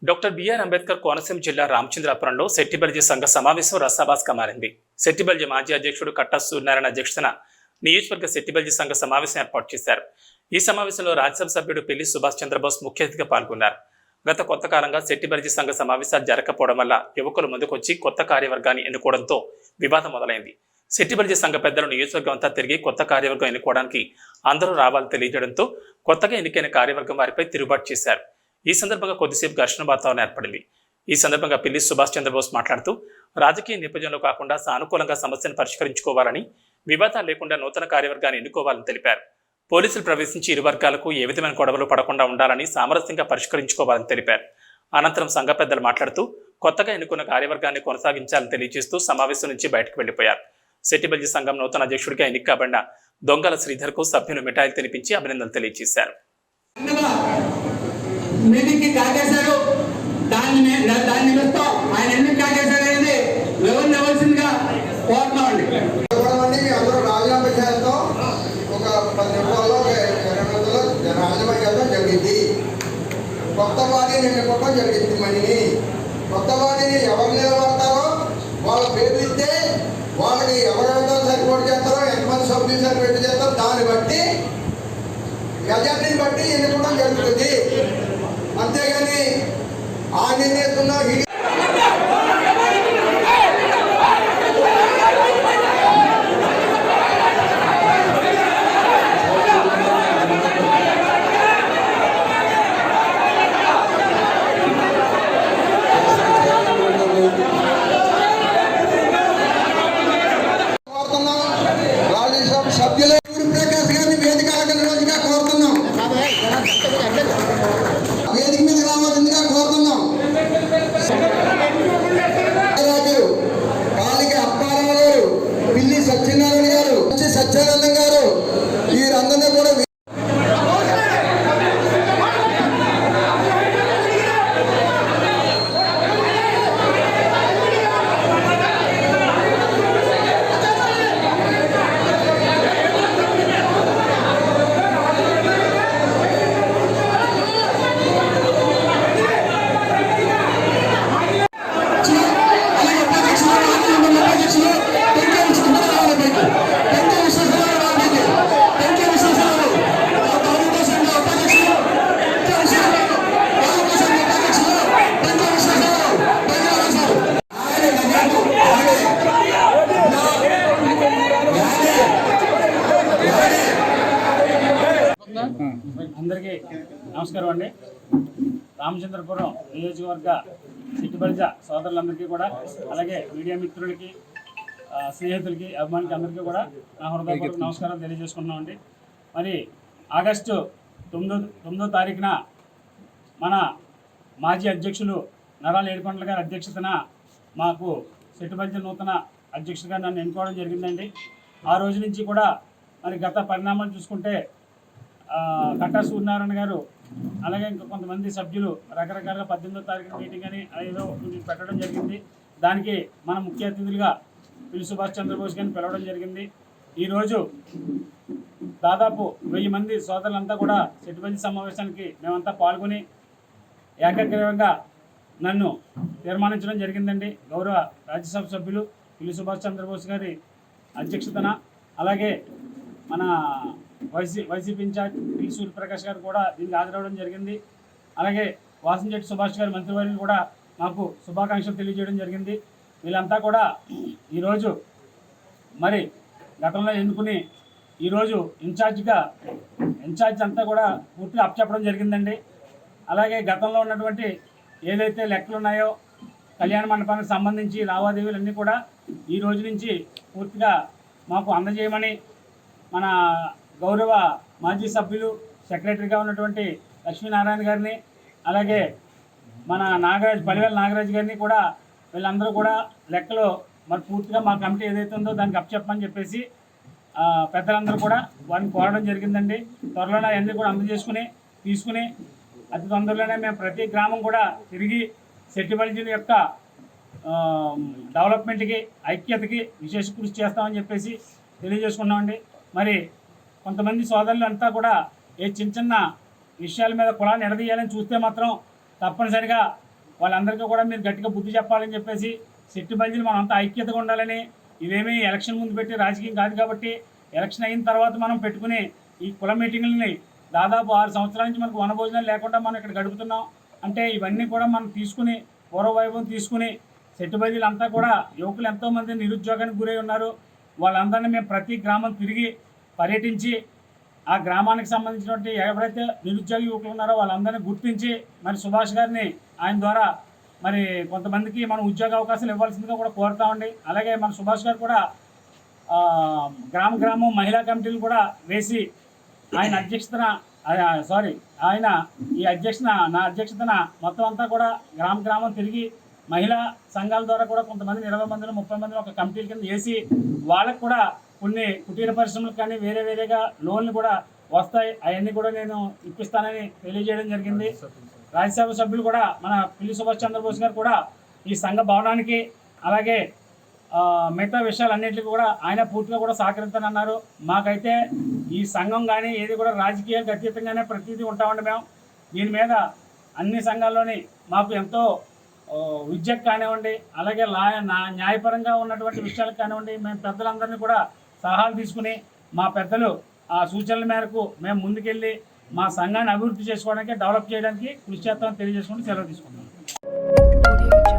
Doctor BR Ambedkar Konaseema జిల్లా రామచంద్రాపురంలో శెట్టిబల్జీ సంఘ సమావేశం రసాభాస్గా మారింది. శెట్టిబల్జీ మాజీ అధ్యక్షుడు కట్టా సూర్యనారాయణ అధ్యక్షతన నియోజకవర్గ శెట్టిబల్జీ సంఘ సమావేశం ఏర్పాటు చేశారు. ఈ సమావేశంలో రాజ్యసభ సభ్యుడు పిల్లి సుభాష్ చంద్రబోస్ ముఖ్య అతిథిగా పాల్గొన్నారు. గత కొత్త కాలంగా శెట్టిబల్జీ సంఘ సమావేశాలు జరగకపోవడం వల్ల యువకులు ముందుకొచ్చి కొత్త కార్యవర్గాన్ని ఎన్నుకోవడంతో వివాదం మొదలైంది. శెట్టిబల్జీ సంఘ పెద్దలు నియోజకవర్గం అంతా తిరిగి కొత్త కార్యవర్గం ఎన్నుకోవడానికి అందరూ రావాలని తెలియజేయడంతో కొత్తగా ఎన్నికైన కార్యవర్గం వారిపై తిరుగుబాటు చేశారు. ఈ సందర్భంగా కొద్దిసేపు ఘర్షణ వాతావరణం ఏర్పడింది. ఈ సందర్భంగా పిల్లి సుభాష్ చంద్రబోస్ మాట్లాడుతూ రాజకీయ నేపథ్యంలో కాకుండా సానుకూలంగా సమస్యను పరిష్కరించుకోవాలని, వివాదాలు లేకుండా నూతన కార్యవర్గాన్ని ఎన్నుకోవాలని తెలిపారు. పోలీసులు ప్రవేశించి ఇరు వర్గాలకు ఏ విధమైన గొడవలు పడకుండా ఉండాలని, సామరస్యంగా పరిష్కరించుకోవాలని తెలిపారు. అనంతరం సంఘ పెద్దలు మాట్లాడుతూ కొత్తగా ఎన్నుకున్న కార్యవర్గాన్ని కొనసాగించాలని తెలియజేస్తూ సమావేశం నుంచి బయటకు వెళ్లిపోయారు. శెట్టిబల్జీ సంఘం నూతన అధ్యక్షుడిగా ఎన్నిక కాబడిన దొంగల శ్రీధర్కు సభ్యులు మిఠాయిలు తినిపించి అభినందనలు తెలియజేశారు. మీటింగ్కి కాకేశారు. దాన్ని నిమిత్తం ఆయన ఎందుకు కాకేశారు అనేది ఎవరిని ఇవ్వాల్సిందిగా కోరుతున్నామండి. అందరూ రాజీనామా చేస్తాం. ఒక 10 నిమిషాల్లో రాజీనామా చేయడం జరిగింది. కొత్త బాడీని ఎన్నుకోవడం జరిగింది. మనిని కొత్త బాడీని ఎవరు నిలబడతారో వాళ్ళ పేర్లు ఇస్తే వాళ్ళకి ఎవరెవరితో సరిపోటు చేస్తారో, ఎంతమంది సభ్యులు సరిపోటు చేస్తారో దాన్ని బట్టి మెజార్టీని బట్టి ఎన్నుకోవడం జరుగుతుంది. అంతేగాని ఆ నిర్ణయిస్తున్న రాజ్యసభ సభ్యులు ప్రకాష్ గారిని వేదిక రోజుగా కోరుతున్నాం. వేదిక మీద రావాల్సిందిగా కోరుతున్నాం. కాళిక అప్పారావు గారు, పిల్లి సత్యనారాయణ గారు, సత్యానందం గారు, వీరందరినీ కూడా అందరికీ నమస్కారం అండి. రామచంద్రపురం నియోజకవర్గ శెట్టిబల్జీ సోదరులందరికీ కూడా, అలాగే మీడియా మిత్రులకి, స్నేహితులకి, అభిమానులకి అందరికీ కూడా నా హృదయపూర్వక నమస్కారం తెలియజేసుకున్నామండి. మరి ఆగస్టు 9వ తారీఖున మన మాజీ అధ్యక్షులు నరాల ఏడుకొండల గారి అధ్యక్షతన మాకు శెట్టిబల్జీ నూతన అధ్యక్షుడిగా నన్ను ఎన్నుకోవడం జరిగిందండి. ఆ రోజు నుంచి కూడా మరి గత పరిణామాలు చూసుకుంటే కట్టా సూర్యనారాయణ గారు, అలాగే ఇంకా కొంతమంది సభ్యులు రకరకాలుగా 18వ తారీఖున మీటింగ్ అని ఏదో పెట్టడం జరిగింది. దానికి మన ముఖ్య అతిథులుగా పిల్లి సుభాష్ చంద్రబోస్ గారిని పిలవడం జరిగింది. ఈరోజు దాదాపు 1000 మంది సోదరులంతా కూడా శెట్టిబల్జీ సమావేశానికి మేమంతా పాల్గొని ఏకగ్రీవంగా నన్ను తీర్మానించడం జరిగిందండి. గౌరవ రాజ్యసభ సభ్యులు పిల్లి సుభాష్ చంద్రబోస్ గారి అధ్యక్షతన, అలాగే మన వైసీపీ ఇన్ఛార్జ్ పిల్లి సూర్యప్రకాష్ గారు కూడా దీనికి హాజరవడం జరిగింది. అలాగే వాసంశెట్టి సుభాష్ గారి మంత్రివర్యులు కూడా మాకు శుభాకాంక్షలు తెలియజేయడం జరిగింది. వీళ్ళంతా కూడా ఈరోజు మరి గతంలో ఎన్నుకుని ఈరోజు ఇన్ఛార్జ్ అంతా కూడా పూర్తిగా అప్పచెప్పడం జరిగిందండి. అలాగే గతంలో ఉన్నటువంటి ఏదైతే లెక్కలు ఉన్నాయో కళ్యాణ మండపానికి సంబంధించి లావాదేవీలన్నీ కూడా ఈ రోజు నుంచి పూర్తిగా మాకు అందజేయమని మన గౌరవ మాజీ సభ్యులు సెక్రటరీగా ఉన్నటువంటి లక్ష్మీనారాయణ గారిని, అలాగే మన పలివేల నాగరాజ్ గారిని కూడా, వీళ్ళందరూ కూడా లెక్కలో మరి పూర్తిగా మా కమిటీ ఏదైతే ఉందో దానికి అప్పచెప్పమని చెప్పేసి పెద్దలందరూ కూడా వారిని కోరడం జరిగిందండి. త్వరలోనే అవన్నీ కూడా తీసుకుని అతి తొందరలోనే మేము ప్రతి గ్రామం కూడా తిరిగి శెట్టిబల్జీ యొక్క డెవలప్మెంట్కి, ఐక్యతకి విశేష కృషి చేస్తామని చెప్పేసి తెలియజేసుకున్నామండి. మరి కొంతమంది సోదరులు అంతా కూడా ఏ చిన్న విషయాల మీద కులాన్ని ఎడదీయాలని చూస్తే మాత్రం తప్పనిసరిగా వాళ్ళందరికీ కూడా మీరు గట్టిగా బుద్ధి చెప్పాలని చెప్పేసి శెట్టి బల్జీలు మనం అంతా ఐక్యతగా ఉండాలని, ఇవేమీ ఎలక్షన్ ముందు పెట్టి రాజకీయం కాదు కాబట్టి ఎలక్షన్ అయిన తర్వాత మనం పెట్టుకుని ఈ కుల మీటింగులని దాదాపు 6 సంవత్సరాల నుంచి మనకు వనభోజనాలు లేకుండా మనం ఇక్కడ గడుపుతున్నాం. అంటే ఇవన్నీ కూడా మనం తీసుకుని పూర్వవైభవం తీసుకుని శెట్టి బల్జీలు అంతా కూడా యువకులు ఎంతోమంది నిరుద్యోగానికి గురై ఉన్నారు. వాళ్ళందరినీ మేము ప్రతి గ్రామం తిరిగి పర్యటించి ఆ గ్రామానికి సంబంధించినటువంటి ఎవరైతే నిరుద్యోగ యువకులు ఉన్నారో వాళ్ళందరినీ గుర్తించి మరి సుభాష్ గారిని ఆయన ద్వారా మరి కొంతమందికి మనం ఉద్యోగ అవకాశాలు ఇవ్వాల్సిందిగా కూడా కోరుతామండి. అలాగే మన సుభాష్ గారు కూడా గ్రామం మహిళా కమిటీలు కూడా వేసి ఆయన అధ్యక్షతన ఆయన ఈ నా అధ్యక్షతన మొత్తం అంతా కూడా గ్రామం తిరిగి మహిళా సంఘాల ద్వారా కూడా కొంతమంది 20 మందిలో 30 మందిలో ఒక కమిటీల కింద వేసి వాళ్ళకు కూడా కొన్ని కుటీర పరిశ్రమలకు కానీ వేరేగా లోన్లు కూడా వస్తాయి. అవన్నీ కూడా నేను ఇప్పిస్తానని తెలియజేయడం జరిగింది. రాజ్యసభ సభ్యులు కూడా మన పిల్లి సుభాష్ చంద్రబోస్ గారు కూడా ఈ సంఘ భవనానికి అలాగే మిగతా విషయాలన్నింటికి కూడా ఆయన పూర్తిగా కూడా సహకరిస్తానన్నారు. మాకైతే ఈ సంఘం కానీ ఏది కూడా రాజకీయాలకు అతీతంగానే ప్రతిదీ ఉంటామండి. మేము దీని మీద అన్ని సంఘాల్లోని మాకు ఎంతో విద్యకు కానివ్వండి, అలాగే న్యాయపరంగా ఉన్నటువంటి విషయాలకు కానివ్వండి, మేము పెద్దలందరినీ కూడా సలహాలు తీసుకుని మా పెద్దలు ఆ సూచనల మేరకు మేము ముందుకెళ్ళి మా సంఘాన్ని అభివృద్ధి చేసుకోవడానికి, డెవలప్ చేయడానికి కృషి చేస్తామని తెలియజేసుకుంటూ సెలవు తీసుకుంటాం.